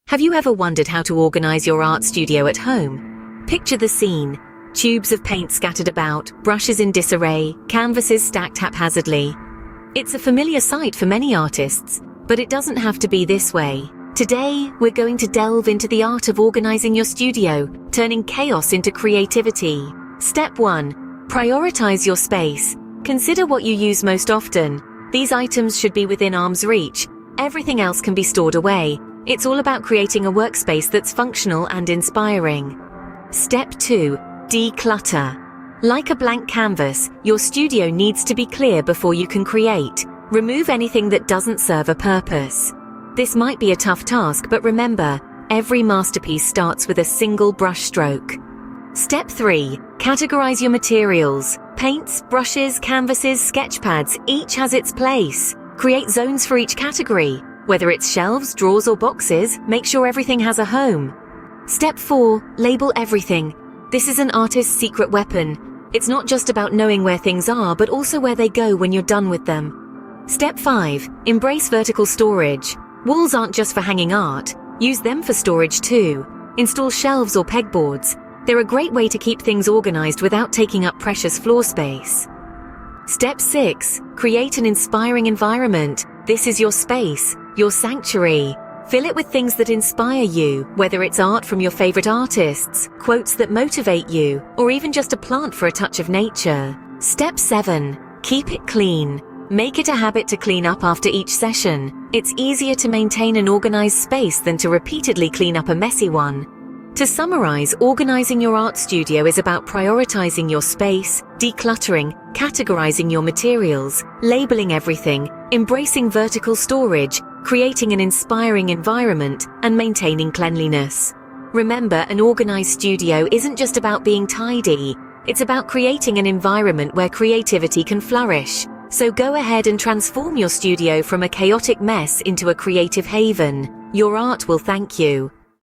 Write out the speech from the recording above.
Have you ever wondered how to organize your art studio at home? Picture the scene. Tubes of paint scattered about, brushes in disarray, canvases stacked haphazardly. It's a familiar sight for many artists, but it doesn't have to be this way. Today, we're going to delve into the art of organizing your studio, turning chaos into creativity. Step 1. Prioritize your space. Consider what you use most often. These items should be within arm's reach. Everything else can be stored away. It's all about creating a workspace that's functional and inspiring. Step 2. Declutter. Like a blank canvas, your studio needs to be clear before you can create. Remove anything that doesn't serve a purpose. This might be a tough task, but remember, every masterpiece starts with a single brush stroke. Step 3. Categorize your materials. Paints, brushes, canvases, sketch pads, each has its place. Create zones for each category. Whether it's shelves, drawers, or boxes, make sure everything has a home. Step 4. Label everything. This is an artist's secret weapon. It's not just about knowing where things are, but also where they go when you're done with them. Step 5. Embrace vertical storage. Walls aren't just for hanging art. Use them for storage too. Install shelves or pegboards. They're a great way to keep things organized without taking up precious floor space. Step 6. Create an inspiring environment. This is your space, your sanctuary. Fill it with things that inspire you, whether it's art from your favorite artists, quotes that motivate you, or even just a plant for a touch of nature. Step 7. Keep it clean. Make it a habit to clean up after each session. It's easier to maintain an organized space than to repeatedly clean up a messy one. To summarize, organizing your art studio is about prioritizing your space, decluttering, categorizing your materials, labeling everything, embracing vertical storage, creating an inspiring environment, and maintaining cleanliness. Remember, an organized studio isn't just about being tidy. It's about creating an environment where creativity can flourish. So go ahead and transform your studio from a chaotic mess into a creative haven. Your art will thank you.